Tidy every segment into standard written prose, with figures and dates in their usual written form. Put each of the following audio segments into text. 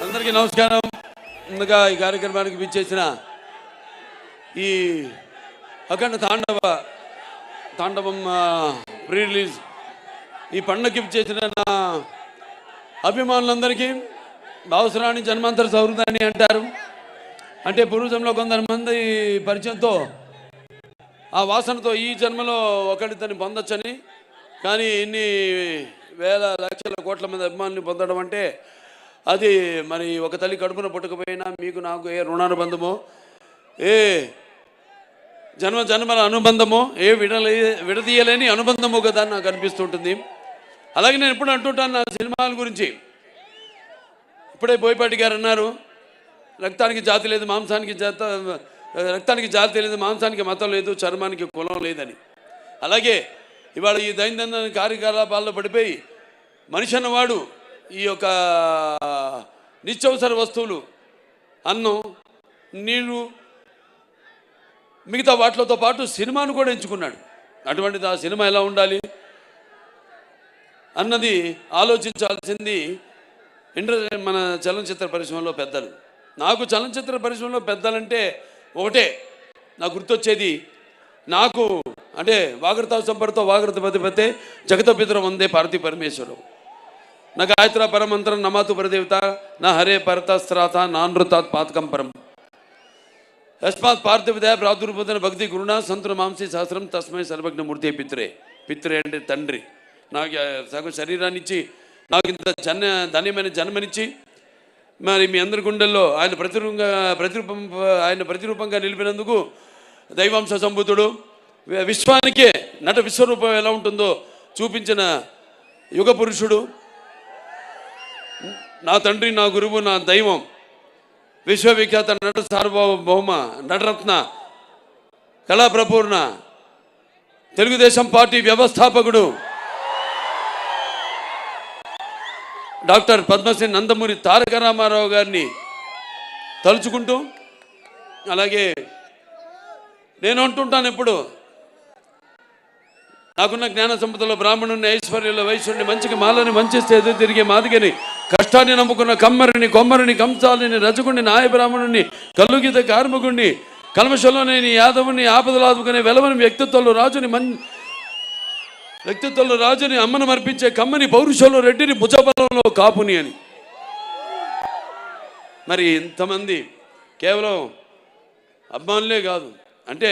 అందరికీ నమస్కారం. ముందుగా ఈ కార్యక్రమానికి విచ్చేసిన ఈ అఖండ తాండవం ప్రీ రిలీజ్ ఈ పండుగకి విచ్చేసిన నా అభిమానులందరికీ అవసరాన్ని జన్మాంతర సౌహృదాన్ని అంటారు. అంటే పూర్వజంలో కొంతమంది పరిచయంతో ఆ వాసనతో ఈ జన్మలో ఒకరితోని పొందొచ్చని, కానీ ఇన్ని వేల లక్షల కోట్ల మంది అభిమానులు పొందడం అంటే అది మరి ఒక తల్లి కడుపున పుట్టకపోయినా మీకు నాకు ఏ రుణానుబంధమో, ఏ జన్మల అనుబంధమో, ఏ విడదీయలేని అనుబంధమో కదా నాకు అనిపిస్తుంటుంది. అలాగే నేను ఎప్పుడు అంటుంటాను నా సినిమాల గురించి. ఇప్పుడే బోయపాటి గారు అన్నారు, రక్తానికి జాతి లేదు, రక్తానికి జాతి లేదు, మాంసానికి మతం లేదు, చర్మానికి కులం లేదని. అలాగే ఇవాళ ఈ దైనందిన కార్యకలాపాల్లో పడిపోయి మనిషి అన్నవాడు ఈ యొక్క నిత్యవసర వస్తువులు, అన్నం, నీళ్ళు, మిగతా వాటితో పాటు సినిమాను కూడా ఎంచుకున్నాడు. అటువంటిది ఆ సినిమా ఎలా ఉండాలి అన్నది ఆలోచించాల్సింది మన చలనచిత్ర పరిశ్రమలో పెద్దలు. నాకు చలనచిత్ర పరిశ్రమలో పెద్దలంటే ఒకటే నాకు గుర్తొచ్చేది, నాకు అంటే వాగర్త సంపర్తో వాగర్త పతిపతే జగత పితరం వందే పార్వతీ పరమేశ్వరం నా గాయత్ర పరమంత్రం నమాతు పరదేవత నా హరే పరతస్త్రాత నానృతాత్ పాతకం పరం యస్మాత్ పార్థివదయ ప్రాదుర్బోధన భక్తి గురుణ సంతుల మాంసీ సహస్రం తస్మై సర్వజ్ఞమూర్తి పిత్రే అంటే తండ్రి. నాకు సగం శరీరాన్ని ఇచ్చి నాకు ఇంత ధన్యమైన జన్మనిచ్చి మరి మీ అందరి గుండెల్లో ఆయన ప్రతిరూపంగా నిలిపినందుకు దైవాంశ సంభూతుడు, విశ్వానికే నట విశ్వరూపం ఎలా ఉంటుందో చూపించిన యుగ పురుషుడు, నా తండ్రి, నా గురువు, నా దైవం, విశ్వవిఖ్యాత నట సార్వభౌమ నటరత్న కళాప్రపూర్ణ తెలుగుదేశం పార్టీ వ్యవస్థాపకుడు డాక్టర్ పద్మశ్రీ నందమూరి తారక రామారావు గారిని తలుచుకుంటూ, అలాగే నేను అంటుంటాను ఎప్పుడు, నాకున్న జ్ఞాన సంపదలో బ్రాహ్మణుని, ఐశ్వర్యంలో వైశ్యుడిని, మంచికి మాలని, మంచి ఎదురు తిరిగే మాదిగని, కష్టాన్ని నమ్ముకున్న కమ్మరిని, కొమ్మరిని, కంసాలిని, రజకుడిని, నాయ బ్రాహ్మణుని, కల్లుగీత కార్మికుడిని, కల్మషంలోని యాదవుని, ఆపదలాదుకునే వెలవని వ్యక్తిత్వంలో రాజుని, అమ్మను మర్పించే కమ్మని, పౌరుషంలో రెడ్డిని, భుజబలంలో కాపుని అని. మరి ఇంతమంది కేవలం అభిమానులే కాదు. అంటే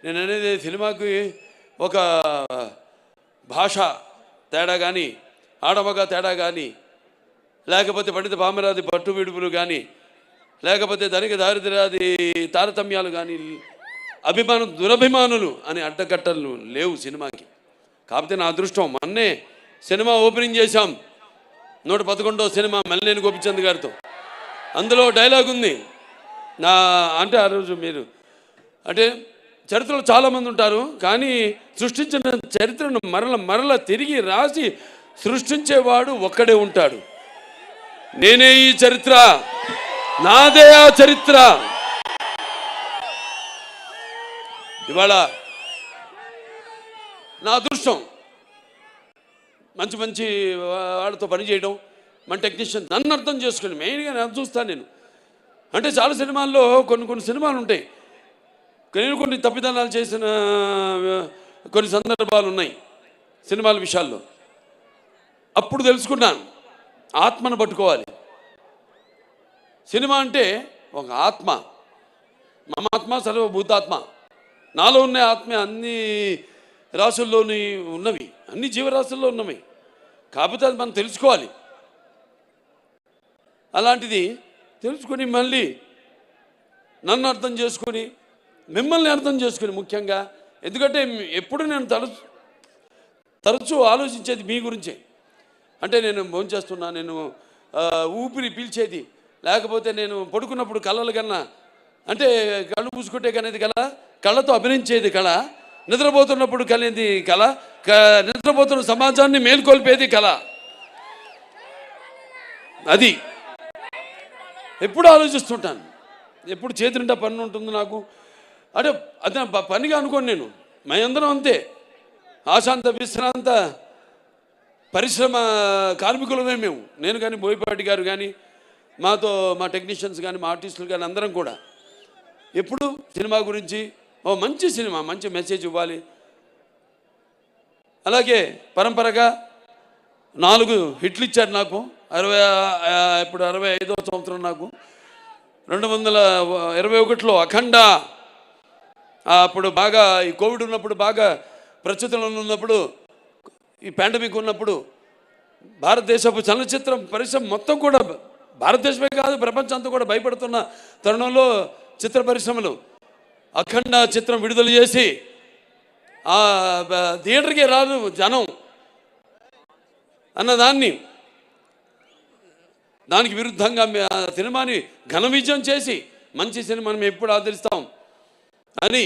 నేను అనేది సినిమాకి ఒక భాష తేడా కానీ, ఆడమగ తేడా కానీ, లేకపోతే పండిత పామరాది పట్టు విడుపులు కానీ, లేకపోతే ధనిక దారిద్ర్యాది తారతమ్యాలు కానీ, దురభిమానులు అనే అడ్డకట్టలు లేవు సినిమాకి. కాకపోతే నా అదృష్టం, మొన్నే సినిమా ఓపెనింగ్ చేశాం, 111వ సినిమా మల్లేని గోపిచంద్ గారితో. అందులో డైలాగ్ ఉంది అంటే ఆ రోజు మీరు అంటే చరిత్రలో చాలామంది ఉంటారు, కానీ సృష్టించిన చరిత్రను మరల తిరిగి రాసి సృష్టించేవాడు ఒక్కడే ఉంటాడు. నేనే ఈ చరిత్ర, నాదే ఆ చరిత్ర. ఇవాళ నా అదృష్టం మంచి వాళ్ళతో పనిచేయడం, మన టెక్నీషియన్ నన్ను అర్థం చేసుకుని మెయిన్గా నేను చూస్తాను. నేను అంటే చాలా సినిమాల్లో కొన్ని సినిమాలు ఉంటాయి, నేను కొన్ని తప్పిదనాలు చేసిన కొన్ని సందర్భాలు ఉన్నాయి సినిమాల విషయాల్లో. అప్పుడు తెలుసుకున్నాను, ఆత్మను పట్టుకోవాలి. సినిమా అంటే ఒక ఆత్మ, మమాత్మ సర్వభూతాత్మ. నాలో ఉన్న ఆత్మ అన్ని రాసుల్లోని ఉన్నవి, అన్ని జీవరాశుల్లో ఉన్నవి. కాకపోతే అది మనం తెలుసుకోవాలి. అలాంటిది తెలుసుకొని మళ్ళీ నన్ను అర్థం చేసుకొని, మిమ్మల్ని అర్థం చేసుకుని ముఖ్యంగా, ఎందుకంటే ఎప్పుడు నేను తరచూ ఆలోచించేది మీ గురించే. అంటే నేను భోంచేస్తున్నా, నేను ఊపిరి పీల్చేది, లేకపోతే నేను పడుకున్నప్పుడు కళలు కన్నా, అంటే కళ్ళు మూసుకుంటే కనేది కళ, కళ్ళతో అభినయించేది కళ, నిద్రపోతున్నప్పుడు కలిగేది కళ, నిద్రపోతున్న సమాజాన్ని మేల్కొల్పేది కళ. అది ఎప్పుడు ఆలోచిస్తుంటాను, ఎప్పుడు చేతి నిండా పని ఉంటుంది నాకు. అంటే అదే పనిగా అనుకోండి, నేను మేమందరం అంతే, ఆశాంత విశ్రాంత పరిశ్రమ కార్మికులమే మేము, నేను కానీ బోయపాటి గారు కానీ మాతో మా టెక్నీషియన్స్ కానీ మా ఆర్టిస్టులు కానీ అందరం కూడా ఎప్పుడు సినిమా గురించి ఓ మంచి సినిమా మంచి మెసేజ్ ఇవ్వాలి. అలాగే పరంపరగా 4 హిట్లు ఇచ్చారు నాకు. ఇప్పుడు 65వ సంవత్సరం నాకు. 2021లో అఖండ, అప్పుడు బాగా ఈ కోవిడ్ ఉన్నప్పుడు, బాగా ప్రస్తుతంలో ఉన్నప్పుడు, ఈ పాండమిక్ ఉన్నప్పుడు భారతదేశపు చలనచిత్ర పరిశ్రమ మొత్తం కూడా, భారతదేశమే కాదు ప్రపంచం అంతా కూడా భయపడుతున్న తరుణంలో చిత్ర పరిశ్రమలు అఖండ చిత్రం విడుదల చేసి థియేటర్కి రాదు జనం అన్నదాన్ని, దానికి విరుద్ధంగా సినిమాని ఘన విజయం చేసి మంచి సినిమాని మేము ఎప్పుడు ఆదరిస్తాం అని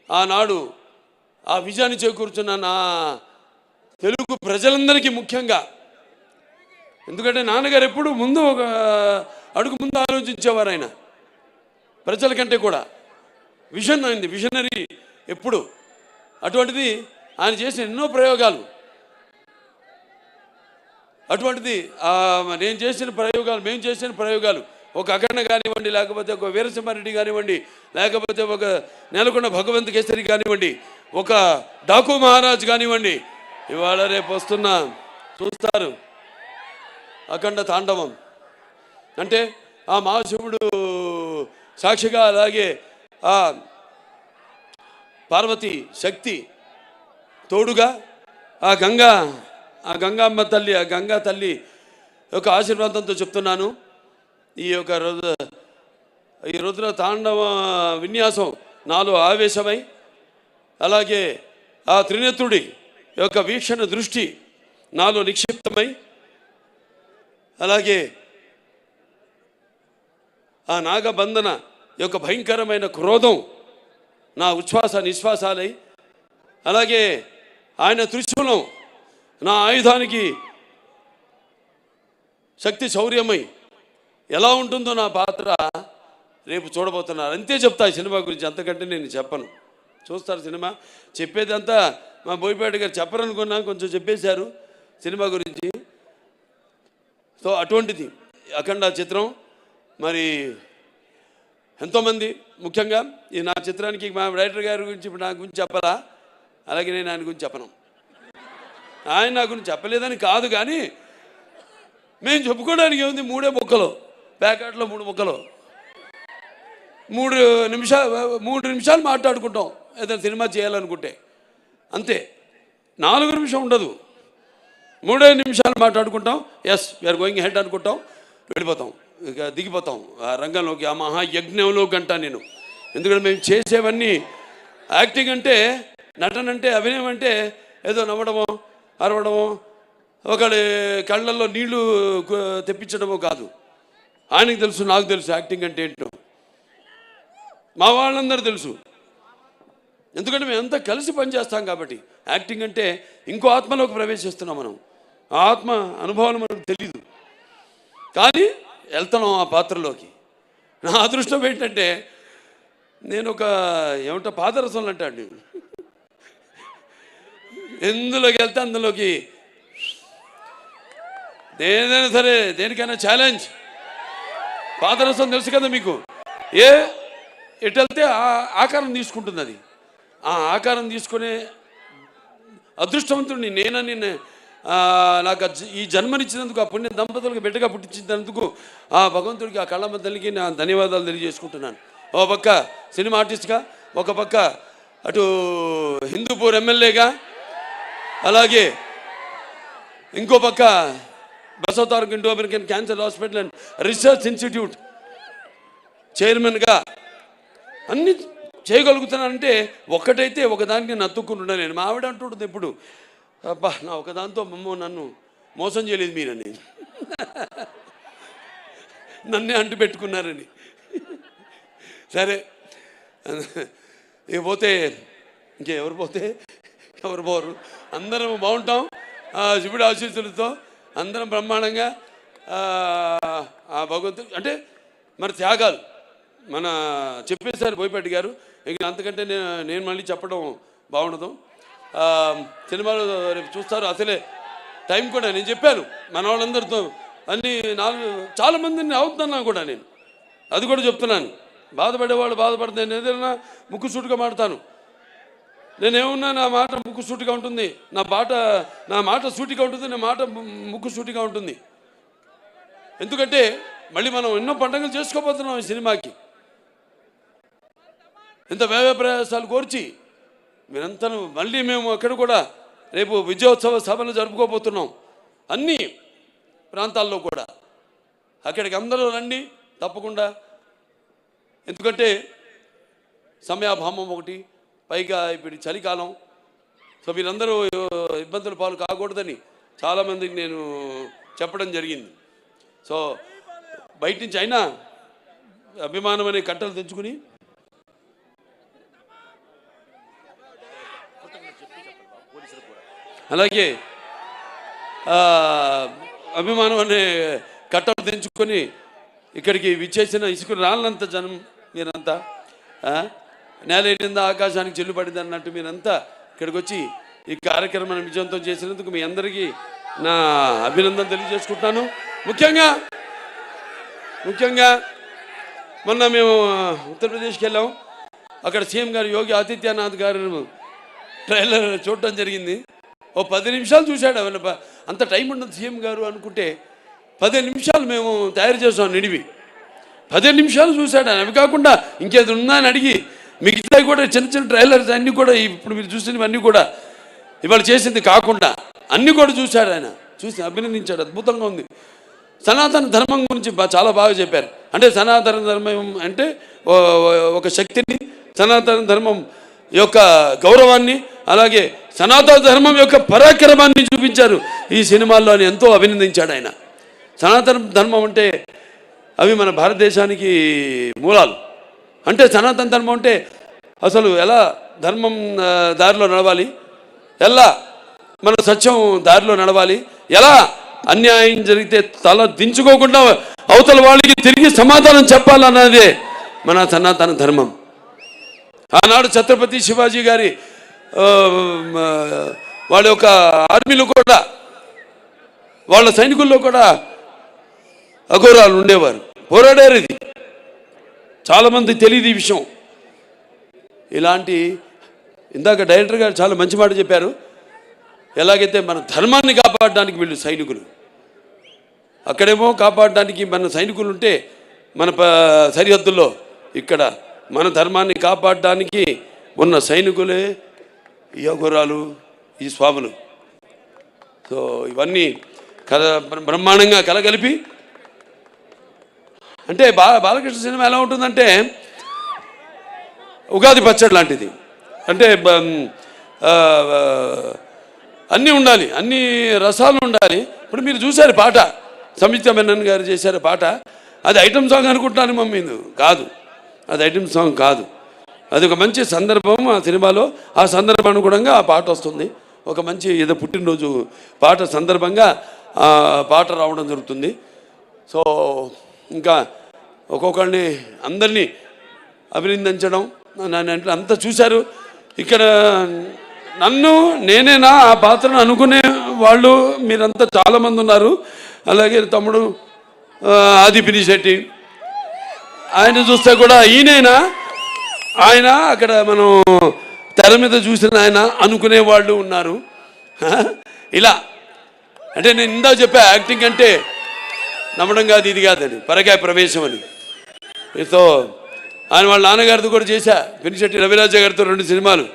ఆనాడు ఆ విజయాన్ని చేకూర్చున్న నా తెలుగు ప్రజలందరికీ ముఖ్యంగా, ఎందుకంటే నాన్నగారు ఎప్పుడు ముందు ఒక అడుగు ముందు ఆలోచించేవారు. ఆయన ప్రజల కంటే కూడా విజన్ అయింది, విజనరీ ఎప్పుడు. అటువంటిది ఆయన చేసిన ఎన్నో ప్రయోగాలు, అటువంటిది నేను చేసిన ప్రయోగాలు, మేము చేసిన ప్రయోగాలు, ఒక అఖండ కానివ్వండి, లేకపోతే ఒక వీరసింహారెడ్డి కానివ్వండి, లేకపోతే ఒక నెలకొండ భగవంత్ కేసరి కానివ్వండి, ఒక డాకు మహారాజ్ కానివ్వండి, ఇవాళ రేపు వస్తున్న చూస్తారు అఖండ తాండవం. అంటే ఆ మహాశివుడు సాక్షిగా, అలాగే ఆ పార్వతి శక్తి తోడుగా, ఆ గంగామ్మ తల్లి, ఆ గంగా తల్లి యొక్క ఆశీర్వాదంతో చెప్తున్నాను. ఈ యొక్క రుద్ర తాండవ విన్యాసం నాలో ఆవేశమై, అలాగే ఆ త్రినేత్రుడి యొక్క వీక్షణ దృష్టి నాలో నిక్షిప్తమై, అలాగే ఆ నాగబంధన యొక్క భయంకరమైన క్రోధం నా ఉచ్ఛ్వాస నిశ్వాసాలై, అలాగే ఆయన త్రిశూలం నా ఆయుధానికి శక్తి శౌర్యమై ఎలా ఉంటుందో నా పాత్ర రేపు చూడబోతున్నారు. అంతే చెప్తా ఈ సినిమా గురించి, అంతకంటే నేను చెప్పను. చూస్తారు సినిమా. చెప్పేదంతా మా బోయపాటి గారు చెప్పరనుకున్నా, కొంచెం చెప్పేశారు సినిమా గురించి. సో అటువంటిది అఖండ చిత్రం. మరి ఎంతోమంది, ముఖ్యంగా ఈ నా చిత్రానికి మా డైరెక్టర్ గారి గురించి ఇప్పుడు నా గురించి చెప్పాలా, అలాగే నేను ఆయన గురించి చెప్పను. ఆయన నా గురించి చెప్పలేదని కాదు, కానీ మేము చెప్పుకోవడానికి ఏముంది, 3 ముక్కలు, ప్యాకెట్లో 3 ముక్కలు, 3 నిమిషాలు మాట్లాడుకుంటాం ఏదైనా సినిమా చేయాలనుకుంటే, అంతే. 4 నిమిషం ఉండదు, 3 నిమిషాలు మాట్లాడుకుంటాం. ఎస్ వీఆర్ గోయింగ్ హెడ్ అనుకుంటాం, వెళ్ళిపోతాం, ఇక దిగిపోతాం ఆ రంగంలోకి, ఆ మహాయజ్ఞంలో గంట నేను. ఎందుకంటే మేము చేసేవన్నీ యాక్టింగ్ అంటే, నటన అంటే, అభినయం అంటే ఏదో నవ్వడమో అరవడమో ఒకళ్ళ కళ్ళల్లో నీళ్లు తెప్పించడమో కాదు. ఆయనకు తెలుసు, నాకు తెలుసు యాక్టింగ్ అంటే ఏంటో, మా వాళ్ళందరూ తెలుసు. ఎందుకంటే మేము అంతా కలిసి పనిచేస్తాం కాబట్టి. యాక్టింగ్ అంటే ఇంకో ఆత్మలోకి ప్రవేశిస్తున్నాం మనం, ఆ ఆత్మ అనుభవాలు మనకు తెలీదు, కానీ వెళ్తున్నాం ఆ పాత్రలోకి. నా అదృష్టం ఏంటంటే నేను ఒక ఏమంటా పాదరసంలో అంటాడు, ఎందులోకి వెళ్తే అందులోకి, ఏదైనా సరే దేనికైనా ఛాలెంజ్. పాదరసం తెలుసు కదా మీకు, ఎటు వెళ్తే ఆకారం తీసుకుంటుంది. అది ఆ ఆకారం తీసుకునే అదృష్టవంతుడిని నేనని, నాకు ఈ జన్మనిచ్చినందుకు, ఆ పుణ్య దంపతులకు బిడ్డగా పుట్టించినందుకు ఆ భగవంతుడికి, ఆ కళ్ళమ్మ తల్లికి నా ధన్యవాదాలు తెలియజేసుకుంటున్నాను. ఒక పక్క సినిమా ఆర్టిస్ట్గా, ఒక పక్క అటు హిందూపూర్ ఎమ్మెల్యేగా, అలాగే ఇంకో పక్క Basavataraka Indo American cancer hospital and research institute చైర్మన్గా అన్ని చేయగలుగుతున్నానంటే ఒక్కటైతే ఒకదానికి నేను అతుక్కుంటున్నా. నేను మా ఆవిడ అంటుంటుంది ఎప్పుడు, అబ్బా నా ఒకదాంతో నన్ను మోసం చేయలేదు మీరని, నన్నే అంటు పెట్టుకున్నారని. సరే ఇక పోతే ఇంకెవరు పోతే ఎవరు పోరు, అందరం బాగుంటాం శివుడి ఆశీస్సులతో, అందరం బ్రహ్మాండంగా. ఆ భగవంతుడు అంటే మన త్యాగాలు మన చెప్పేశారు బోయపాటి గారు, ఇక అంతకంటే నేను మళ్ళీ చెప్పడం బాగుండదు. సినిమాలో రేపు చూస్తారు. అసలే టైం కూడా నేను చెప్పాను మన వాళ్ళందరితో అన్ని చాలామందిని అవుతున్నా కూడా నేను అది కూడా చెప్తున్నాను. బాధపడేవాళ్ళు బాధపడితే నేను ఏదైనా ముక్కు సూటిగా మాడతాను. నేనేమన్నా నా మాట ముక్కు సూటిగా ఉంటుంది, నా మాట సూటిగా ఉంటుంది, నా మాట ముక్కు సూటిగా ఉంటుంది. ఎందుకంటే మళ్ళీ మనం ఎన్నో పండుగలు చేసుకోబోతున్నాం ఈ సినిమాకి. ఇంత వ్యయ ప్రయాసాలు కోర్చి మీరంతా మళ్ళీ మేము అక్కడ కూడా రేపు విజయోత్సవ సభలు జరుపుకోబోతున్నాం అన్ని ప్రాంతాల్లో కూడా. అక్కడికి అందరూ రండి తప్పకుండా. ఎందుకంటే సమయాభావం ఒకటి, పైగా ఇప్పుడు చలికాలం. సో మీరందరూ ఇబ్బందుల పాలు కాకూడదని చాలామందికి నేను చెప్పడం జరిగింది. సో బయట నుంచి అయినా అభిమానం అనే కట్టలు తెంచుకుని అలాగే అభిమానం అనే కట్టలు తెంచుకొని ఇక్కడికి విచ్చేసిన ఇసుకు రాళ్ళంత జనం మీరంతా, నేల వెళ్ళిందా ఆకాశానికి చెల్లుపడింది అన్నట్టు మీరంతా ఇక్కడికి వచ్చి ఈ కార్యక్రమాన్ని విజయవంతం చేసినందుకు మీ అందరికీ నా అభినందన తెలియజేసుకుంటున్నాను. ముఖ్యంగా మొన్న మేము ఉత్తరప్రదేశ్కి వెళ్ళాం. అక్కడ సీఎం గారు యోగి ఆదిత్యనాథ్ గారు ట్రైలర్ చూడటం జరిగింది. ఓ 10 నిమిషాలు చూశాడు. అంత టైం ఉండదు సీఎం గారు అనుకుంటే 15 నిమిషాలు మేము తయారు చేసాం నిడివి. 15 నిమిషాలు చూశాడు ఆయన. అవి కాకుండా ఇంకేది ఉందా అని అడిగి మిగతా కూడా చిన్న ట్రైలర్స్ అన్నీ కూడా ఇప్పుడు మీరు చూసినవన్నీ కూడా ఇవాళ చేసింది కాకుండా అన్నీ కూడా చూశాడు ఆయన. చూసి అభినందించాడు. అద్భుతంగా ఉంది. సనాతన ధర్మం గురించి చాలా బాగా చెప్పారు. అంటే సనాతన ధర్మం అంటే ఒక శక్తిని, సనాతన ధర్మం యొక్క గౌరవాన్ని, అలాగే సనాతన ధర్మం యొక్క పరాక్రమాన్ని చూపించారు ఈ సినిమాల్లో అని ఎంతో అభినందించాడు ఆయన. సనాతన ధర్మం అంటే అవి మన భారతదేశానికి మూలాలు. అంటే సనాతన ధర్మం అంటే అసలు ఎలా ధర్మం దారిలో నడవాలి, ఎలా మన సత్యం దారిలో నడవాలి, ఎలా అన్యాయం జరిగితే తల దించుకోకుండా అవతల వాళ్ళకి తిరిగి సమాధానం చెప్పాలన్నదే మన సనాతన ధర్మం. ఆనాడు ఛత్రపతి శివాజీ గారి వాళ్ళ యొక్క ఆర్మీలో కూడా, వాళ్ళ సైనికుల్లో కూడా అఘోరాలు ఉండేవారు, పోరాడారు. ఇది చాలామంది తెలియదు ఈ విషయం. ఇలాంటి ఇందాక డైరెక్టర్ గారు చాలా మంచి మాట చెప్పారు. ఎలాగైతే మన ధర్మాన్ని కాపాడడానికి వీళ్ళు సైనికులు, అక్కడేమో కాపాడడానికి మన సైనికులు ఉంటే మన సరిహద్దుల్లో, ఇక్కడ మన ధర్మాన్ని కాపాడడానికి ఉన్న సైనికులే ఈ అఘోరాలు, ఈ స్వాములు. సో ఇవన్నీ బ్రహ్మాండంగా కలగలిపి, అంటే బాలకృష్ణ సినిమా ఎలా ఉంటుందంటే ఉగాది పచ్చడి లాంటిది. అంటే అన్నీ ఉండాలి, అన్ని రసాలు ఉండాలి. ఇప్పుడు మీరు చూశారు పాట, సంయుక్త మెనన్ గారు చేశారు పాట. అది ఐటమ్ సాంగ్ అనుకుంటున్నాను మమ్మీ, కాదు, అది ఐటమ్ సాంగ్ కాదు. అది ఒక మంచి సందర్భం ఆ సినిమాలో. ఆ సందర్భానుగుణంగా ఆ పాట వస్తుంది. ఒక మంచి ఏదో పుట్టినరోజు పాట సందర్భంగా ఆ పాట రావడం జరుగుతుంది. సో ఇంకా ఒక్కొక్కరిని అందరినీ అభినందించడం నన్ను అంతా చూశారు. ఇక్కడ నేనేనా ఆ పాత్రను అనుకునే వాళ్ళు మీరంతా చాలామంది ఉన్నారు. అలాగే తమ్ముడు ఆది పినిశెట్టి, ఆయన చూస్తే కూడా ఈయనైనా ఆయన అక్కడ మనం తెర మీద చూసిన ఆయన అనుకునే వాళ్ళు ఉన్నారు. ఇలా అంటే నేను ఇందా చెప్పా, యాక్టింగ్ అంటే నమ్మడం కాదు, ఇది కాదని, పరకాయ ప్రవేశం అని. సో ఆయన వాళ్ళ నాన్నగారితో కూడా చేశా, పినిశెట్టి రవిరాజ గారితో 2 సినిమాలు.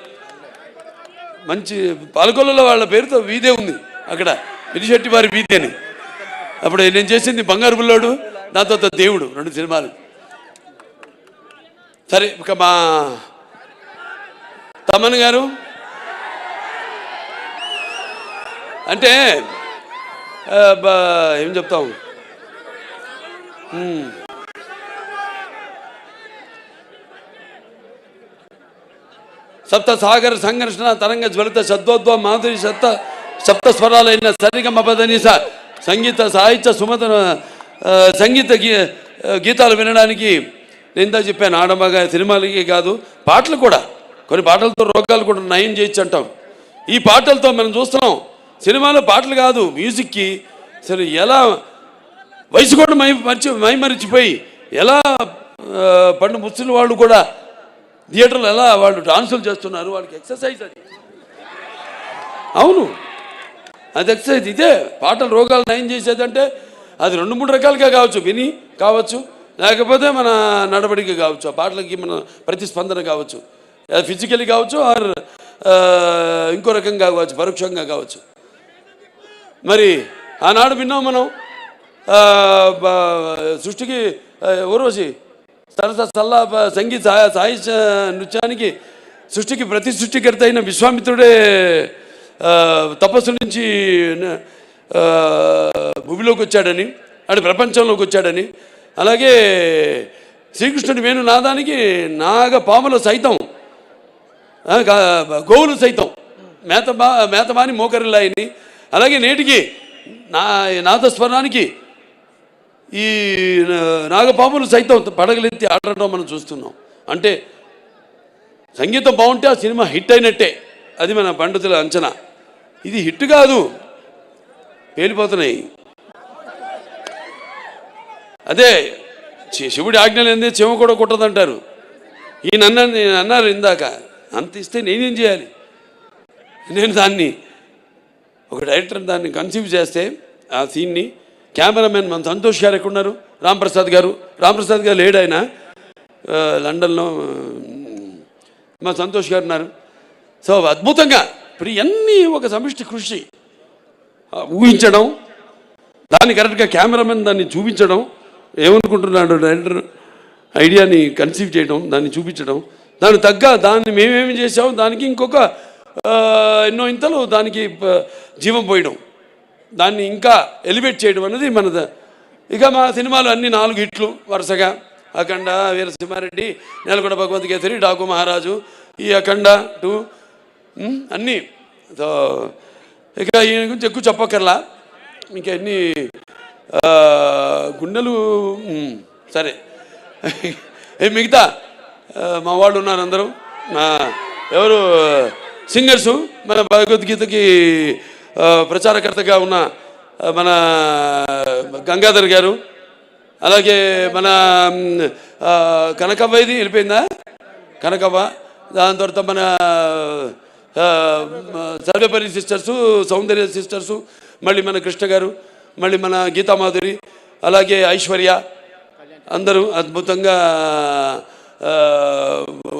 మంచి పాలకొల్లలో వాళ్ళ పేరుతో వీధే ఉంది అక్కడ, పినిశెట్టి వారి వీధి అని. అప్పుడు నేను చేసింది బంగారు బుల్లోడు, దాంతో దేవుడు, 2 సినిమాలు. సరే ఇక మా తమన్ గారు అంటే ఏం చెప్తాం, సప్త సాగర సంఘర్షణ తరంగ జ్వలిత సద్వద్వ మాధురి సప్త స్వరాలైన సరిగమ పదనిస సంగీత సాహిత్య సుమత సంగీత గీతాలు వినడానికి నేను ఇందా చెప్పాను. ఆడమగా సినిమాలకి కాదు, పాటలు కూడా, కొన్ని పాటలతో రోగాలు కూడా నయం చేయొచ్చు అంటాం. ఈ పాటలతో మనం చూస్తున్నాం సినిమాలో పాటలు కాదు, మ్యూజిక్కి అసలు ఎలా వయసు కూడా మైమరిచిపోయి ఎలా పండు ముసలి వాళ్ళు కూడా థియేటర్లో ఎలా వాళ్ళు డాన్సులు చేస్తున్నారు, వాళ్ళకి ఎక్సర్సైజ్ అది. అవును, అది ఎక్సర్సైజ్. ఇదే పాటలు రోగాలు నయం చేసేదంటే అది 2-3 రకాలుగా కావచ్చు, విని కావచ్చు, లేకపోతే మన నడవడిక కావచ్చు, ఆ పాటలకి మన ప్రతిస్పందన కావచ్చు, ఫిజికలీ కావచ్చు, ఆర్ ఇంకో రకంగా కావచ్చు, పరోక్షంగా కావచ్చు. మరి ఆనాడు విన్నాం మనం సృష్టికి ఊర్వశి సరసల్లా సంగీత సాహిత్య నృత్యానికి సృష్టికి ప్రతి సృష్టికర్త అయిన విశ్వామిత్రుడే తపస్సు నుంచి భూమిలోకి వచ్చాడని, ఆడు ప్రపంచంలోకి వచ్చాడని, అలాగే శ్రీకృష్ణుడి వేణునాదానికి నాగపాములు సైతం గోవులు సైతం మేతమాని మోకరిల్లాయని, అలాగే నేటికి నాదస్వరానికి ఈ నాగపాములు సైతం పడగలెత్తి ఆడటం మనం చూస్తున్నాం. అంటే సంగీతం బాగుంటే ఆ సినిమా హిట్ అయినట్టే, అది మన పండితుల అంచనా. ఇది హిట్ కాదు, పేలిపోతున్నాయి. అదే శివుడి ఆజ్ఞలు ఏంది, చెమ కూడా కుట్టదంటారు. ఈయన అన్నారు ఇందాక, అంత ఇస్తే నేనేం చేయాలి? నేను దాన్ని ఒక డైరెక్టర్ దాన్ని కన్సీవ్ చేస్తే ఆ సీన్ని కెమెరామెన్ మన సంతోష్ గారు ఎక్కడున్నారు, రాంప్రసాద్ గారు లేడు, ఆయన లండన్లో మా సంతోష్ గారు ఉన్నారు. సో అద్భుతంగా ఇప్పుడు ఇవన్నీ ఒక సమిష్టి కృషి, ఊహించడం, దాన్ని కరెక్ట్గా కెమెరామెన్ దాన్ని చూపించడం, ఏమనుకుంటున్నాడు డైరెక్టర్ ఐడియాని కన్సీవ్ చేయడం, దాన్ని చూపించడం, దానికి తగ్గ దాన్ని మేమేమి చేసాము దానికి ఇంకొక ఎన్నో ఇంతలు దానికి జీవం పోయడం, దాన్ని ఇంకా ఎలివేట్ చేయడం అనేది మనది. ఇక మా సినిమాలు అన్ని 4 హిట్లు వరుసగా, అఖండ, వీరసింహారెడ్డి, నేలకొండ భగవంత్ కేసరి, డాకు మహారాజు, ఈ అఖండ 2 అన్నీ. సో ఇక ఈయన గురించి ఎక్కువ చెప్పక్కర్లా, ఇంకా ఎన్ని గుండెలు సరే. మిగతా మా వాళ్ళు ఉన్నారు అందరూ, ఎవరు సింగర్సు, మన భగవద్గీతకి ప్రచారకర్తగా ఉన్న మన గంగాధర్ గారు, అలాగే మన కనకవ్వ, ఇది వెళ్ళిపోయిందా కనకవ్వ, దాని తర్వాత మన సర్వేపల్లి సిస్టర్సు, సౌందర్య సిస్టర్సు, మళ్ళీ మన కృష్ణ గారు, మళ్ళీ మన గీతామాధురి, అలాగే ఐశ్వర్య, అందరూ అద్భుతంగా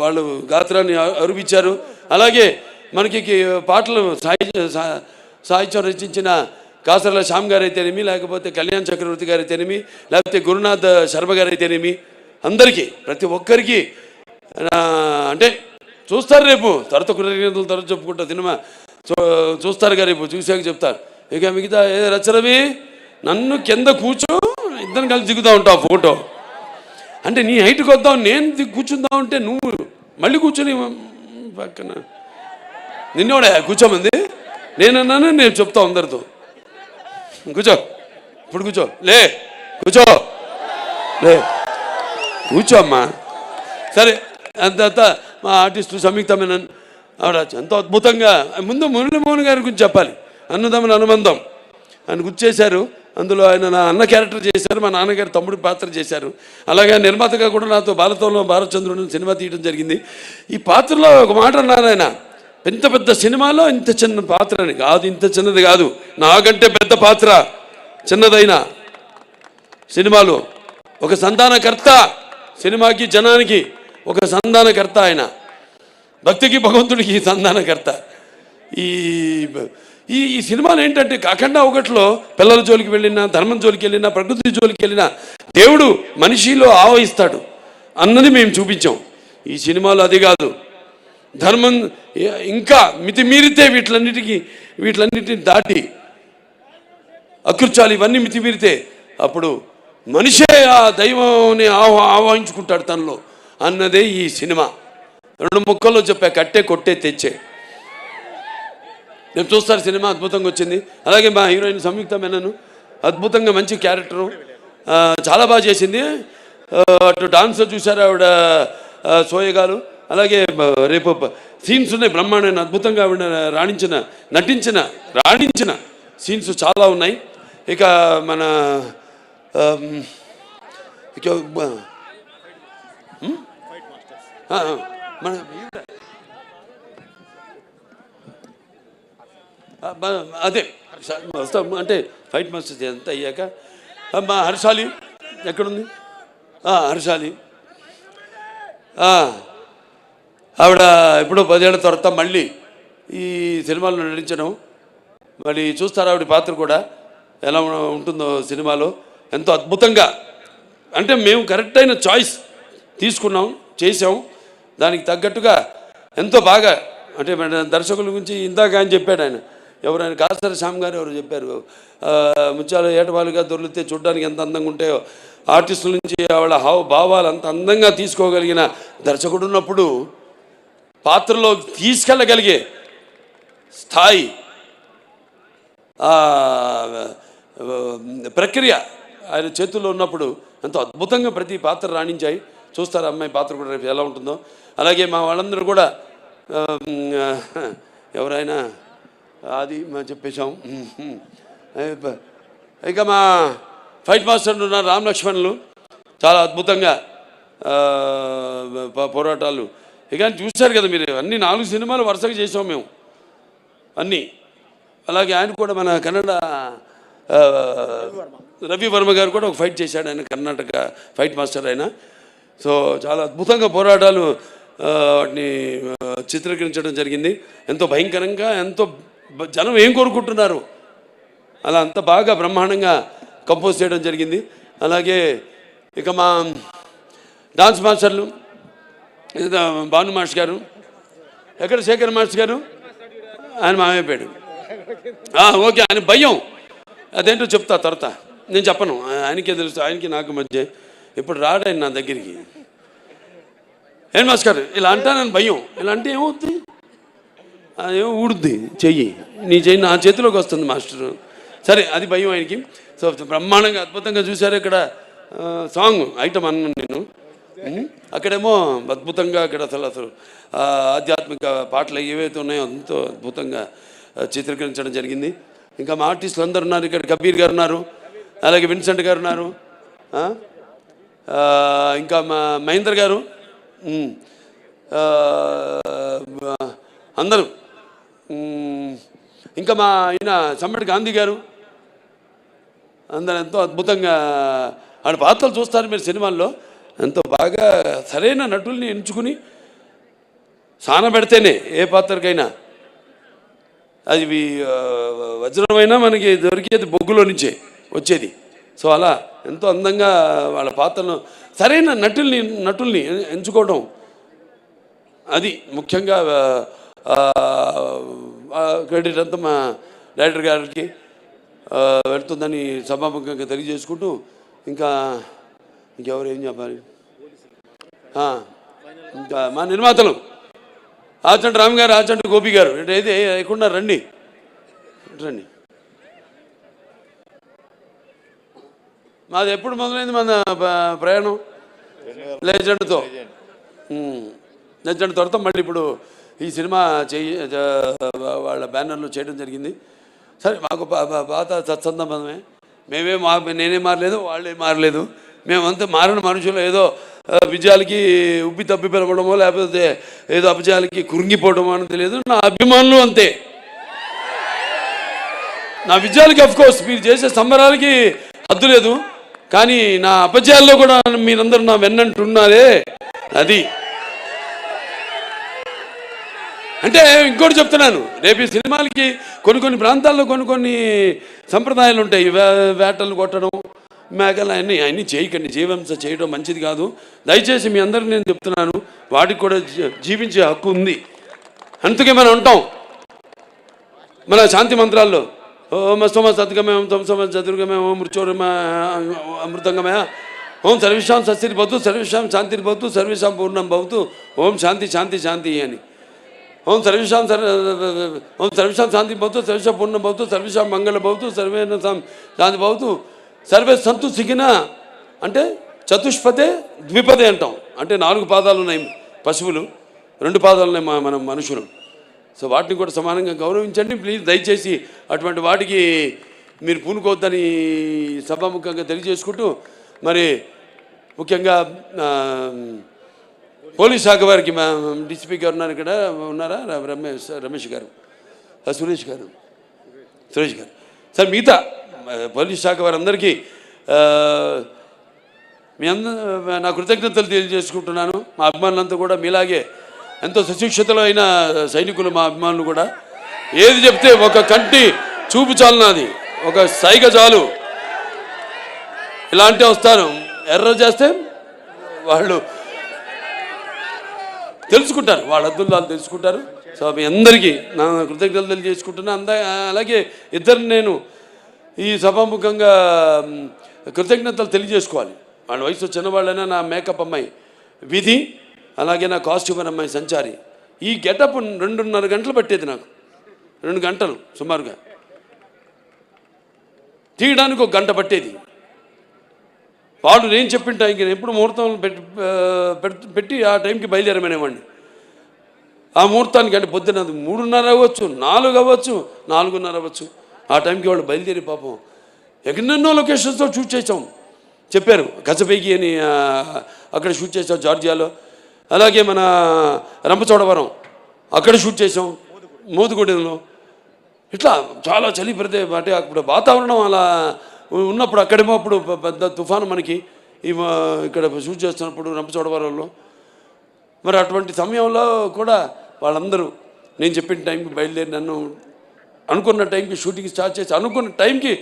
వాళ్ళు గాత్రాన్ని అరుపించారు. అలాగే మనకి పాటలు సాహిత్యం రచించిన కాసర్ల శ్యామ్ గారు అయితేనేమి, లేకపోతే కళ్యాణ్ చక్రవర్తి గారు అయితేనేమి, లేకపోతే గురునాథ్ శర్మ గారు అయితేనేమి, అందరికీ ప్రతి ఒక్కరికి అంటే చూస్తారు, రేపు తరత కృతజ్ఞతలు తరచు చెప్పుకుంటా సినిమా చూస్తారుగా, రేపు చూసాక చెప్తారు. ఇక మిగతా రచరవి నన్ను కింద కూర్చో, ఇద్దరు కలిసి దిగుతూ ఉంటావు ఫోటో, అంటే నీ హైట్కి వద్దాం, నేను కూర్చుందాం అంటే నువ్వు మళ్ళీ కూర్చొని పక్కన నిన్నోడే కూర్చోమంది, నేనన్నాను, నేను చెప్తా అందరితో, కూర్చో ఇప్పుడు కూర్చో, లే కూర్చో, లే కూర్చో అమ్మా. సరే, అంత మా ఆర్టిస్టు సంయుక్త మేనన్ ఆవిడ ఎంతో అద్భుతంగా, ముందు మురళీమోహన్ గారి గురించి చెప్పాలి. అన్నదమ్ముల అనుబంధం ఆయన గుర్తు చేశారు. అందులో ఆయన నా అన్న క్యారెక్టర్ చేశారు, మా నాన్నగారు తమ్ముడి పాత్ర చేశారు. అలాగే నిర్మాతగా కూడా నాతో భారతంలో భారతచంద్రుని సినిమా తీయడం జరిగింది. ఈ పాత్రలో ఒక మాట అన్నారు ఆయన, ఇంత పెద్ద సినిమాలో ఇంత చిన్న పాత్ర అని కాదు, ఇంత చిన్నది కాదు, నాకంటే పెద్ద పాత్ర చిన్నదైన సినిమాలో ఒక సంధానకర్త, సినిమాకి జనానికి ఒక సంధానకర్త, ఆయన భక్తికి భగవంతుడికి సంధానకర్త. ఈ ఈ సినిమాలు ఏంటంటే అఖండ 1లో పిల్లల జోలికి వెళ్ళినా, ధర్మం జోలికి వెళ్ళినా, ప్రకృతి జోలికి వెళ్ళినా దేవుడు మనిషిలో ఆవహిస్తాడు అన్నది మేము చూపించాం. ఈ సినిమాలో అది కాదు, ధర్మం ఇంకా మితిమీరితే వీటిలన్నిటిని దాటి అకృత్యాలు ఇవన్నీ మితిమీరితే అప్పుడు మనిషే ఆ దైవాన్ని ఆవాహించుకుంటాడు తనలో అన్నదే ఈ సినిమా. 2 ముక్కల్లో చెప్పా, కట్టే కొట్టే తెచ్చే. నేను చూస్తారు, సినిమా అద్భుతంగా వచ్చింది. అలాగే మా హీరోయిన్ సంయుక్త మేనన్ అద్భుతంగా మంచి క్యారెక్టరు, చాలా బాగా చేసింది. అటు డాన్స్ చూశారు ఆవిడ సోయగాలు, అలాగే రేపు సీన్స్ ఉన్నాయి బ్రహ్మాండమైన అద్భుతంగా రాణించిన సీన్స్ చాలా ఉన్నాయి. ఇక మన మన అదే వస్తాం అంటే ఫైట్ మాస్టర్స్ అంతా అయ్యాక మా హర్షాలి ఎక్కడుంది? హర్షాలి ఆవిడ ఎప్పుడో 10 ఏళ్ల తర్వాత మళ్ళీ ఈ సినిమాలో నటించడం, మరి చూస్తారు ఆవిడ పాత్ర కూడా ఎలా ఉంటుందో సినిమాలో. ఎంతో అద్భుతంగా, అంటే మేము కరెక్ట్ అయిన చాయిస్ తీసుకున్నాం, చేసాం, దానికి తగ్గట్టుగా ఎంతో బాగా. అంటే దర్శకుల గురించి ఇందాక ఆయన చెప్పాడు, ఎవరైనా కాసర శ్యామ్ గారు ఎవరు చెప్పారు, ముత్యాలు ఏటవాలుగా దొరికితే చూడడానికి ఎంత అందంగా ఉంటాయో, ఆర్టిస్టుల నుంచి వాళ్ళ భావాలు అంత అందంగా తీసుకోగలిగిన దర్శకుడు ఉన్నప్పుడు పాత్రలో తీసుకెళ్ళగలిగే స్థాయి ప్రక్రియ ఆయన చేతుల్లో ఉన్నప్పుడు ఎంతో అద్భుతంగా ప్రతి పాత్ర రాణించాయి. చూస్తారు అమ్మాయి పాత్ర కూడా రేపు ఎలా ఉంటుందో. అలాగే మా వాళ్ళందరూ కూడా ఎవరైనా అది చెప్పేశాం. ఇక మా ఫైట్ మాస్టర్లు ఉన్న రామ్ లక్ష్మణులు చాలా అద్భుతంగా పోరాటాలు. ఇక చూశారు కదా మీరు, అన్ని 4 సినిమాలు వరుసగా చేసాం మేము అన్నీ. అలాగే ఆయన కూడా మన కన్నడ రవి వర్మ గారు కూడా ఒక ఫైట్ చేశాడు, ఆయన కర్ణాటక ఫైట్ మాస్టర్ ఆయన. సో చాలా అద్భుతంగా పోరాటాలు వాటిని చిత్రీకరించడం జరిగింది. ఎంతో భయంకరంగా, ఎంతో జనం ఏం కోరుకుంటున్నారు అలా అంత బాగా బ్రహ్మాండంగా కంపోజ్ చేయడం జరిగింది. అలాగే ఇక మా డాన్స్ మాస్టర్లు భాను మాస్టర్ గారు, ఎక్కడ శేఖర్ మాస్టర్ గారు, ఆయన మామైపోయాడు. ఓకే, ఆయన భయం అదేంటో చెప్తా తర్వాత, నేను చెప్పను, ఆయనకే తెలుసు, ఆయనకి నాకు మధ్య. ఇప్పుడు రాడాయన నా దగ్గరికి, ఏం మాస్టర్ గారు ఇలా అంటానని భయం. ఇలా అంటే ఏమవుతుంది, ఏమో ఊడుద్ది చెయ్యి, నీ చెయ్యి నా చేతిలోకి వస్తుంది మాస్టరు. సరే, అది భయం ఆయనకి. సో బ్రహ్మాండంగా అద్భుతంగా చూశారు. ఇక్కడ సాంగ్ ఐటమ్ అన్నాను నేను, అక్కడేమో అద్భుతంగా అక్కడ అసలు ఆధ్యాత్మిక పాటలు ఏవైతే ఉన్నాయో ఎంతో అద్భుతంగా చిత్రీకరించడం జరిగింది. ఇంకా మా ఆర్టిస్టులు అందరు ఉన్నారు. ఇక్కడ కబీర్ గారు ఉన్నారు, అలాగే విన్సెంట్ గారు ఉన్నారు, ఇంకా మా మహేంద్ర గారు, అందరూ, ఇంకా మా ఆయన సమ్మటి గాంధీ గారు, అందరూ ఎంతో అద్భుతంగా ఆడ పాత్రలు చూస్తారు మీరు సినిమాల్లో. ఎంతో బాగా సరైన నటుల్ని ఎంచుకుని సానబెడితేనే ఏ పాత్రకైనా అది వజ్రమైనా మనకి దొరికేది బొగ్గులో నుంచే వచ్చేది. సో అలా ఎంతో అందంగా వాళ్ళ పాత్రను సరైన నటుల్ని ఎంచుకోవడం, అది ముఖ్యంగా క్రెడిట్ అంతా మా డైరెక్టర్ గారికి వెళ్తుందని సభాముఖంగా తెలియజేసుకుంటూ, ఇంకెవరు ఏం చెప్పాలి, ఇంకా మా నిర్మాతలు ఆచంట రామ్ గారు, ఆచంట గోపి గారు, అయితే లేకుండా రండి. మాది ఎప్పుడు మొదలైంది మన ప్రయాణం? లెజెండ్తో తర్వాత మళ్ళీ ఇప్పుడు ఈ సినిమా వాళ్ళ బ్యానర్లో చేయడం జరిగింది. సరే, మాకు పాత సత్సంబంధమే, నేనే మారలేదు, వాళ్ళే మారలేదు, మేమంతా మారిన మనుషులు. ఏదో విజయాలకి ఉబ్బి తప్పి పిలవడమో లేకపోతే ఏదో అపజయాలకి కురింగిపోవడమో అని తెలియదు. నా అభిమానులు అంతే. నా విజయాలకి అఫ్కోర్స్ మీరు చేసే సంబరాలకి హద్దు లేదు, కానీ నా అపజయాల్లో కూడా మీరందరూ నా వెన్నంటున్నారే. అది అంటే ఇంకోటి చెప్తున్నాను, రేపు ఈ సినిమాలకి కొన్ని ప్రాంతాల్లో కొన్ని సంప్రదాయాలు ఉంటాయి. వేటలు కొట్టడం, మేకలు అన్నీ చేయకండి, జీవహింస చేయడం మంచిది కాదు. దయచేసి మీ అందరికీ నేను చెప్తున్నాను, వాటికి కూడా జీవించే హక్కు ఉంది. అందుకే మనం ఉంటాం మన శాంతి మంత్రాల్లో, ఓం అస్తమ సద్గమే, ఓం తమసమ చతుర్గమే, ఓం మృత్యోర్మ అమృతంగమయ, ఓం సర్వేషాం సస్తిర్భవతు, సర్వేషాం శాంతిర్భవతు, సర్వేషాం పూర్ణం భవతు, ఓం శాంతి శాంతి శాంతి అని. ఓం సర్వేషాం శాంతి భవతు, సర్వేషాం పూర్ణం భవతు, సర్వేషాం మంగళ భవతు, సర్వేషాం శాంతి భవతు, సర్వే సంతు సిగిన. అంటే చతుష్పదే ద్విపదే అంటాం, అంటే 4 పాదాలు ఉన్నాయి పశువులు. రెండు పాదాలనే మనం మనుషులు. సో వాటిని కూడా సమానంగా గౌరవించండి ప్లీజ్. దయచేసి అటువంటి వాటికి మీరు పూనుకోవద్దని సభాముఖంగా తెలియజేసుకుంటూ, మరి ముఖ్యంగా పోలీస్ శాఖ వారికి డిసిపి గారు ఉన్నారు, ఇక్కడ ఉన్నారా? రమేష్ గారు, సురేష్ గారు సార్, మిగతా పోలీస్ శాఖ వారందరికీ నా కృతజ్ఞతలు తెలియజేసుకుంటున్నాను. మా అభిమానులంతా కూడా మీలాగే ఎంతో సుశిక్షితులు అయిన సైనికులు మా అభిమానులు కూడా. ఏది చెప్తే ఒక కంటి చూపు చాలు, నాది ఒక సైగ చాలు, ఇలాంటి వస్తారు. ఎర్ర చేస్తే వాళ్ళు తెలుసుకుంటారు, వాళ్ళ అద్దుల్లో తెలుసుకుంటారు. సో మీ అందరికీ నా కృతజ్ఞతలు తెలియజేసుకుంటున్నా. అలాగే ఇద్దరిని నేను ఈ సభాముఖంగా కృతజ్ఞతలు తెలియజేసుకోవాలి. వాళ్ళ వయసు చిన్నవాళ్ళైనా నా మేకప్ అమ్మాయి విధి, అలాగే నా కాస్ట్యూమర్ అమ్మాయి సంచారి. ఈ గెటప్ 2.5 గంటలు పట్టేది నాకు, 2 గంటలు సుమారుగా. తీయడానికి 1 గంట పట్టేది. వాడు నేను చెప్పిన టైంకి ఎప్పుడు ముహూర్తం పెట్టి ఆ టైంకి బయలుదేరమనేవాడిని. ఆ ముహూర్తానికి అంటే పొద్దున్న 3:30 అవ్వచ్చు, 4 అవ్వచ్చు, 4:30 అవ్వచ్చు. ఆ టైంకి వాళ్ళు బయలుదేరి పాపం ఎన్నెన్నో లొకేషన్స్లో షూట్ చేసాం. చెప్పారు గజపేగి అని అక్కడ షూట్ చేసాం జార్జియాలో, అలాగే మన రంపచోడవరం అక్కడ షూట్ చేసాం, మోదుగూడెంలో. ఇట్లా చాలా చలి అంటే అప్పుడు వాతావరణం అలా ఉన్నప్పుడు, అక్కడేమో అప్పుడు పెద్ద తుఫాను మనకి ఇక్కడ షూట్ చేస్తున్నప్పుడు రంపచోడవరంలో. మరి అటువంటి సమయంలో కూడా వాళ్ళందరూ నేను చెప్పిన టైంకి బయలుదేరి నన్ను అనుకున్న టైంకి షూటింగ్ స్టార్ట్ చేసి అనుకున్న టైంకి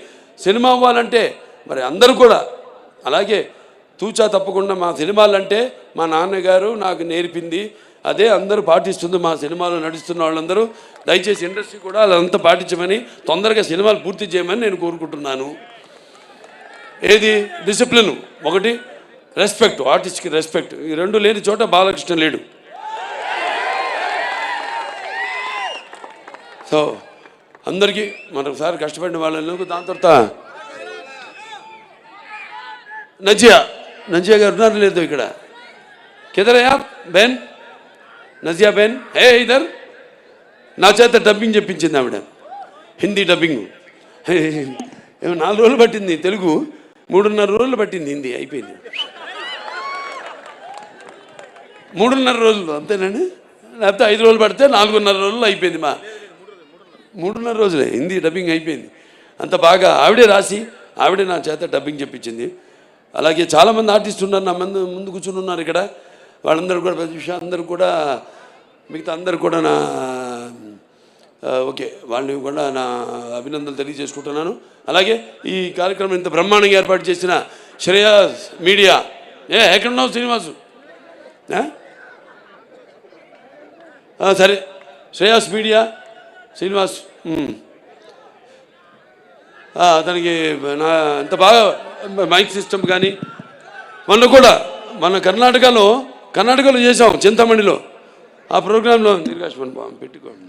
సినిమా అవ్వాలంటే మరి అందరూ కూడా అలాగే తూచా తప్పకుండా మా సినిమాలంటే మా నాన్నగారు నాకు నేర్పింది అదే అందరూ పాటిస్తుంది. మా సినిమాలో నడుస్తున్న వాళ్ళందరూ దయచేసి ఇండస్ట్రీ కూడా అదంతా పాటించమని, తొందరగా సినిమాలు పూర్తి చేయమని నేను కోరుకుంటున్నాను. ఏది డిసిప్లిన్, ఒకటి రెస్పెక్ట్, ఆర్టిస్ట్కి రెస్పెక్ట్, ఈ రెండు లేని చోట బాలకృష్ణ లేడు. సో అందరికీ మరొకసారి కష్టపడిన వాళ్ళకు. దాని తర్వాత నజియా గారు ఉన్నారు లేదు ఇక్కడ, కిదరయా బెన్, నజియా బెన్ హే ఇదర్. నా చేత డబ్బింగ్ చెప్పించింది ఆవిడ, హిందీ డబ్బింగ్. 4 రోజులు పట్టింది తెలుగు, 3.5 రోజులు పట్టింది హిందీ, అయిపోయింది. 3.5 రోజులు అంతేనండి, లేకపోతే 5 రోజులు పడితే 4.5 రోజులు అయిపోయింది. 3.5 రోజులే హిందీ డబ్బింగ్ అయిపోయింది. అంత బాగా ఆవిడే రాసి ఆవిడే నా చేత డబ్బింగ్ చెప్పించింది. అలాగే చాలామంది ఆర్టిస్టులు ఉన్నారు, నా ముందు కూర్చుని ఉన్నారు ఇక్కడ. వాళ్ళందరూ కూడా ప్రతి విషయం అందరూ కూడా, మిగతా అందరూ కూడా నా ఓకే వాళ్ళని కూడా నా అభినందనలు తెలియజేసుకుంటున్నాను. అలాగే ఈ కార్యక్రమం ఇంత బ్రహ్మాండంగా ఏర్పాటు చేసిన శ్రేయాస్ మీడియా, ఎక్కడున్నావు శ్రీనివాసు? సరే, శ్రేయాస్ మీడియా శ్రీనివాస్, అతనికి నా ఎంత బాగా మైక్ సిస్టమ్ కానీ, మొన్న కూడా మన కర్ణాటకలో చేసాం చింతమణిలో. ఆ ప్రోగ్రాంలో పెట్టుకోండి.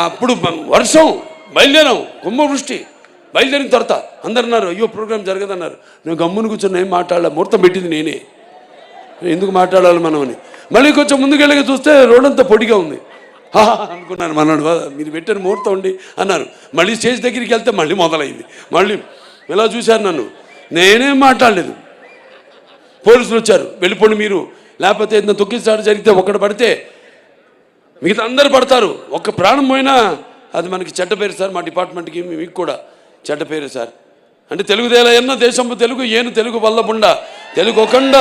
అప్పుడు వర్షం, బయలుదేరాం, కుంభవృష్టి. బయలుదేరిన తర్వాత అందరు అన్నారు అయ్యో ప్రోగ్రాం జరగదన్నారు. నేను గమ్మును కూర్చొని ఏం మాట్లాడాల, ముహూర్తం పెట్టింది నేనే, ఎందుకు మాట్లాడాలి మనం అని. మళ్ళీ కొంచెం ముందుకెళ్ళగా చూస్తే రోడ్ అంతా పొడిగా ఉంది. అనుకున్నాను, మన్నాడు మీరు పెట్టిన ముహూర్తం ఉండి అన్నారు. మళ్ళీ స్టేజ్ దగ్గరికి వెళ్తే మళ్ళీ మొదలైంది. మళ్ళీ ఇలా చూశారు నన్ను, నేనేం మాట్లాడలేదు. పోలీసులు వచ్చారు, వెళ్ళిపోండి మీరు, లేకపోతే ఏదైనా తొక్కిసాడు జరిగితే ఒకటి పడితే మిగతా అందరు పడతారు, ఒక్క ప్రాణం పోయినా అది మనకి చెడ్డ పేరు సార్, మా డిపార్ట్మెంట్కి మీకు కూడా చెడ్డ పేరు సార్. అంటే తెలుగుదేల ఎన్న దేశంపు తెలుగు ఏను తెలుగు వల్లబుండ తెలుగు ఒకండ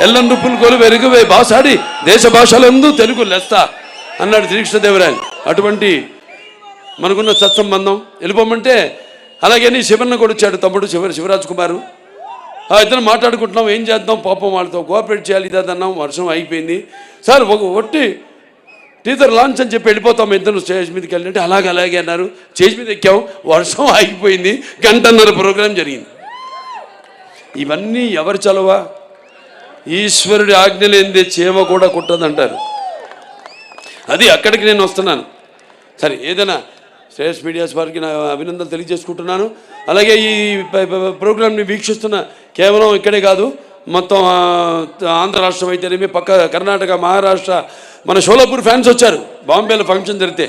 ఎల్లం రుప్పులు కొలు వెరుగువే బాసాడి దేశ భాషలందు తెలుగు లెస్త అన్నాడు శ్రీకృష్ణదేవరాయలు. అటువంటి మనకున్న సత్సంబంధం. వెళ్ళిపోమంటే అలాగే శివన్న కూడా వచ్చాడు, తమ్ముడు శివరాజ్ కుమారు. ఇద్దరు మాట్లాడుకుంటున్నాం, ఏం చేద్దాం పాపం వాళ్ళతో కోఆపరేట్ చేయాలి ఇదన్నాం. వర్షం అయిపోయింది సార్, ఒట్టి టీజర్ లాంచ్ అని చెప్పి వెళ్ళిపోతాం ఇద్దరు స్టేజ్ మీదకి వెళ్ళినట్టు. అలాగే అన్నారు. స్టేజ్ మీద ఎక్కాం, వర్షం ఆగిపోయింది, 1.5 ప్రోగ్రాం జరిగింది. ఇవన్నీ ఎవరు చలవా? ఈశ్వరుడి ఆజ్ఞ లేనిదే చేమ కూడా కుట్టదంటారు. అది అక్కడికి నేను వస్తున్నాను. సరే, ఏదైనా శ్రేయస్ మీడియాస్ వారికి నా అభినందనలు తెలియజేసుకుంటున్నాను. అలాగే ఈ ప్రోగ్రామ్ని వీక్షిస్తున్న కేవలం ఇక్కడే కాదు, మొత్తం ఆంధ్ర రాష్ట్రం అయితేనేమి, పక్క కర్ణాటక, మహారాష్ట్ర, మన షోలాపూర్ ఫ్యాన్స్ వచ్చారు బాంబేలో ఫంక్షన్ జరిగితే.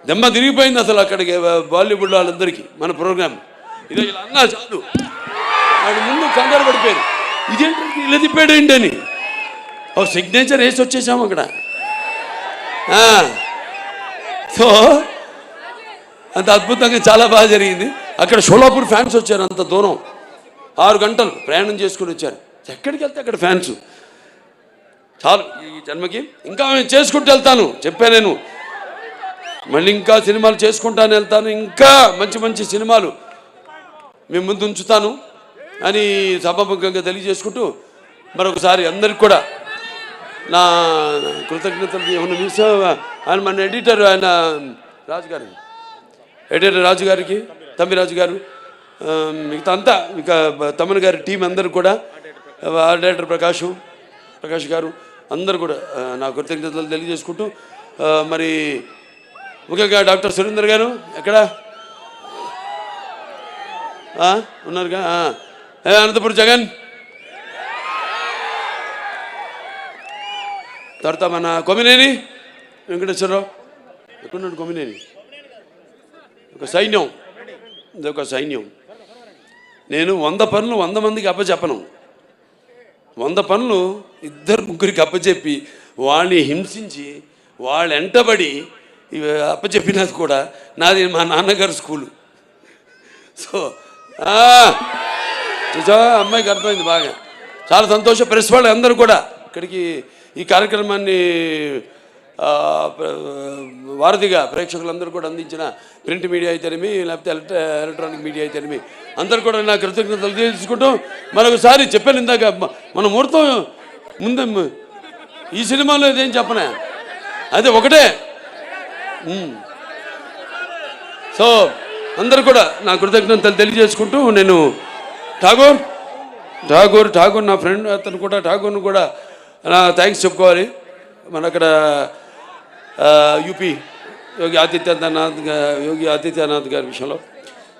దెమ్మ తిరిగిపోయింది అసలు అక్కడికి బాలీవుడ్ వాళ్ళందరికీ మన ప్రోగ్రామ్. ఇదో ఇలా అన్నా చాలు, వాడు ముందు కంగారు పడిపోయారు, ఇదేంటి ఇలా తిప్పాడేంటి అని. ఒక సిగ్నేచర్ వేసి వచ్చేసాము అక్కడ. సో అంత అద్భుతంగా చాలా బాగా జరిగింది. అక్కడ షోలాపూర్ ఫ్యాన్స్ వచ్చారు, అంత దూరం 6 గంటలు ప్రయాణం చేసుకుని వచ్చారు. ఎక్కడికి వెళ్తే అక్కడ ఫ్యాన్స్. చాలు ఈ జన్మకి, ఇంకా చేసుకుంటూ వెళ్తాను చెప్పా నేను. మళ్ళీ ఇంకా సినిమాలు చేసుకుంటాను వెళ్తాను, ఇంకా మంచి మంచి సినిమాలు మేము ముందు ఉంచుతాను అని సభాముఖంగా తెలియజేసుకుంటూ మరొకసారి అందరికి కూడా నా కృతజ్ఞతలు. ఏమన్నా మిస్ ఆయన మన ఎడిటర్, ఆయన రాజుగారు, ఎడిటర్ రాజుగారికి, తమ్మిరాజు గారు, మిగతా అంతా ఇక తమ్మన్ గారి టీం అందరు కూడా, డైరెక్టర్ ప్రకాష్ గారు అందరు కూడా నా కృతజ్ఞతలు తెలియజేసుకుంటూ, మరి ముఖ్యంగా డాక్టర్ సురేందర్ గారు ఎక్కడ ఉన్నారుగా, అనంతపురం జగన్, తర్వాత మన కొమ్మినేని వెంకటేశ్వరరావు, ఎక్కడున్నాడు కొమ్మినేని, ఒక సైన్యం, ఇదొక సైన్యం. నేను 100 పనులు 100 మందికి అప్పచెప్పను. 100 పనులు 2-3 అప్పచెప్పి వాళ్ళని హింసించి వాళ్ళు వెంటబడి అప్పచెప్పినది కూడా నాది మా నాన్నగారు స్కూలు. సో చూసా అమ్మాయికి అర్థమైంది బాగా, చాలా సంతోషం. ప్రెస్ వాళ్ళు అందరూ కూడా ఇక్కడికి ఈ కార్యక్రమాన్ని వారధిగా ప్రేక్షకులందరూ కూడా అందించిన ప్రింట్ మీడియా అయితేనేమి, లేకపోతే ఎలక్ట్రానిక్ మీడియా అయితేనేమి అందరూ కూడా నా కృతజ్ఞతలు తెలుసుకుంటూ మరొకసారి చెప్పాను ఇందాక, మన ముహూర్తం ముందే ఈ సినిమాలో ఇదేం చెప్పనా, అదే ఒకటే. సో అందరూ కూడా నా కృతజ్ఞతలు తెలియజేసుకుంటూ, నేను ఠాగూర్ నా ఫ్రెండ్, అతను కూడా ఠాగూర్ను కూడా నా థ్యాంక్స్ చెప్పుకోవాలి. మన అక్కడ యూపీ యోగి ఆదిత్యనాథ్ గారి విషయంలో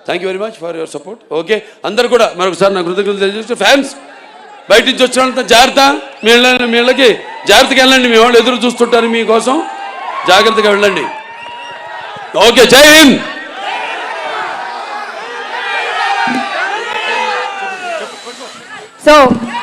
thank you very much for your support. Okay, అందరూ కూడా మరొకసారి నా కృతజ్ఞతలు తెలియజేస్తూ, ఫ్యాన్స్ బయట నుంచి వచ్చినంత జాగ్రత్త, మీ ఇళ్ళకి జాగ్రత్తగా వెళ్ళండి, మీ వాళ్ళు ఎదురు చూస్తుంటారు మీకోసం, జాగ్రత్తగా వెళ్ళండి. ఓకే, జై హింద్. So